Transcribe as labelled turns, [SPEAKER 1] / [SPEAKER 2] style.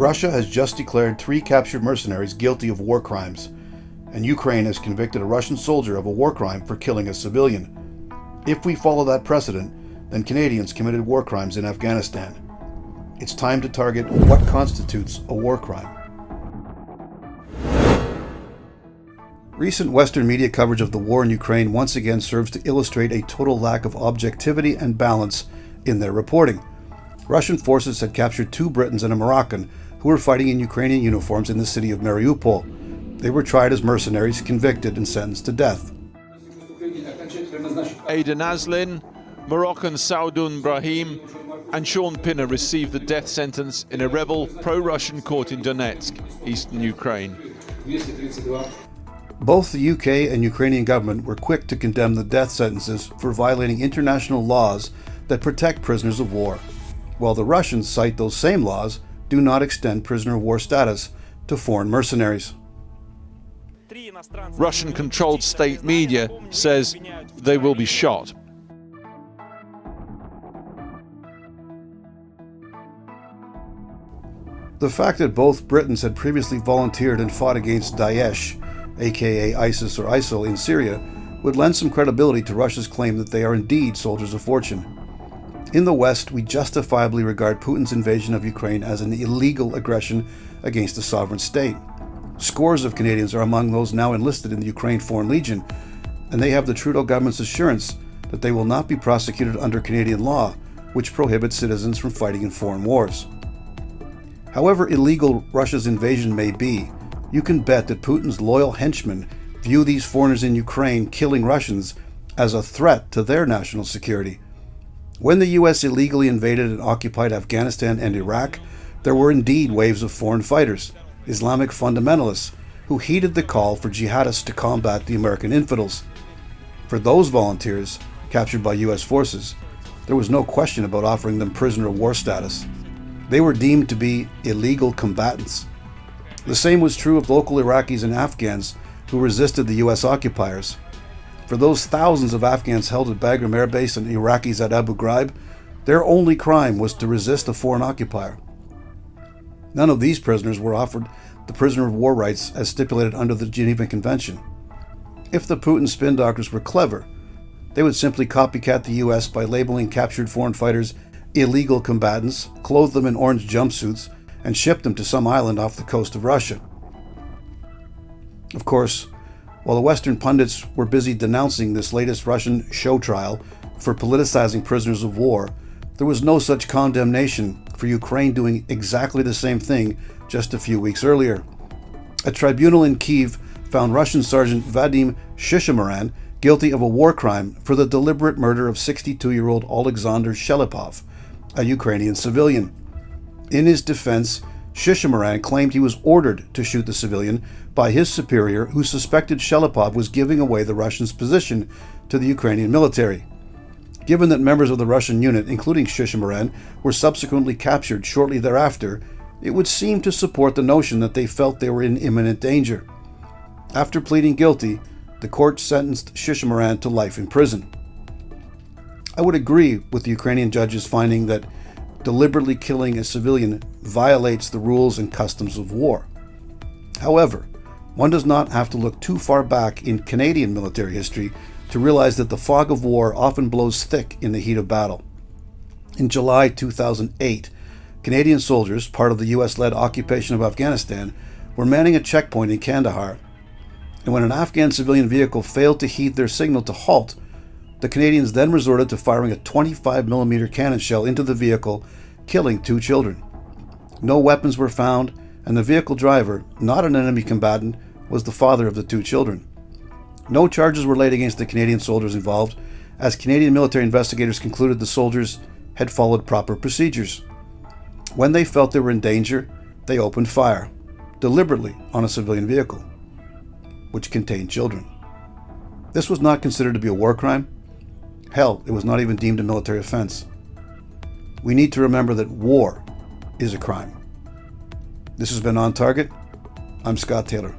[SPEAKER 1] Russia has just declared 3 captured mercenaries guilty of war crimes, and Ukraine has convicted a Russian soldier of a war crime for killing a civilian. If we follow that precedent, then Canadians committed war crimes in Afghanistan. It's time to target what constitutes a war crime. Recent Western media coverage of the war in Ukraine once again serves to illustrate a total lack of objectivity and balance in their reporting. Russian forces had captured 2 Britons and a Moroccan who were fighting in Ukrainian uniforms in the city of Mariupol. They were tried as mercenaries, convicted, and sentenced to death.
[SPEAKER 2] Aidan Aslin, Moroccan Saudun Brahim, and Sean Pinner received the death sentence in a rebel pro-Russian court in Donetsk, eastern Ukraine.
[SPEAKER 1] Both the UK and Ukrainian government were quick to condemn the death sentences for violating international laws that protect prisoners of war, while the Russians cite those same laws do not extend prisoner of war status to foreign mercenaries.
[SPEAKER 2] Russian-controlled state media says they will be shot.
[SPEAKER 1] The fact that both Britons had previously volunteered and fought against Daesh, aka ISIS or ISIL, in Syria, would lend some credibility to Russia's claim that they are indeed soldiers of fortune. In the West, we justifiably regard Putin's invasion of Ukraine as an illegal aggression against a sovereign state. Scores of Canadians are among those now enlisted in the Ukraine Foreign Legion, and they have the Trudeau government's assurance that they will not be prosecuted under Canadian law, which prohibits citizens from fighting in foreign wars. However illegal Russia's invasion may be, you can bet that Putin's loyal henchmen view these foreigners in Ukraine killing Russians as a threat to their national security. When the US illegally invaded and occupied Afghanistan and Iraq, there were indeed waves of foreign fighters, Islamic fundamentalists, who heeded the call for jihadists to combat the American infidels. For those volunteers, captured by US forces, there was no question about offering them prisoner of war status. They were deemed to be illegal combatants. The same was true of local Iraqis and Afghans who resisted the US occupiers. For those thousands of Afghans held at Bagram Air Base and Iraqis at Abu Ghraib, their only crime was to resist a foreign occupier. None of these prisoners were offered the prisoner of war rights as stipulated under the Geneva Convention. If the Putin spin doctors were clever, they would simply copycat the US by labeling captured foreign fighters illegal combatants, clothe them in orange jumpsuits, and ship them to some island off the coast of Russia. Of course, while the Western pundits were busy denouncing this latest Russian show trial for politicizing prisoners of war, there was no such condemnation for Ukraine doing exactly the same thing just a few weeks earlier. A tribunal in Kyiv found Russian Sergeant Vadim Shishimaran guilty of a war crime for the deliberate murder of 62-year-old Alexander Shelipov, a Ukrainian civilian. In his defense, Shishimaran claimed he was ordered to shoot the civilian by his superior, who suspected Shelipov was giving away the Russians' position to the Ukrainian military. Given that members of the Russian unit, including Shishimaran, were subsequently captured shortly thereafter, it would seem to support the notion that they felt they were in imminent danger. After pleading guilty, the court sentenced Shishimaran to life in prison. I would agree with the Ukrainian judge's finding that deliberately killing a civilian violates the rules and customs of war. However, one does not have to look too far back in Canadian military history to realize that the fog of war often blows thick in the heat of battle. In July 2008, Canadian soldiers, part of the US-led occupation of Afghanistan, were manning a checkpoint in Kandahar, and when an Afghan civilian vehicle failed to heed their signal to halt, the Canadians then resorted to firing a 25mm cannon shell into the vehicle, killing 2 children. No weapons were found, and the vehicle driver, not an enemy combatant, was the father of the 2 children. No charges were laid against the Canadian soldiers involved, as Canadian military investigators concluded the soldiers had followed proper procedures. When they felt they were in danger, they opened fire, deliberately on a civilian vehicle, which contained children. This was not considered to be a war crime. Hell, it was not even deemed a military offense. We need to remember that war is a crime. This has been On Target. I'm Scott Taylor.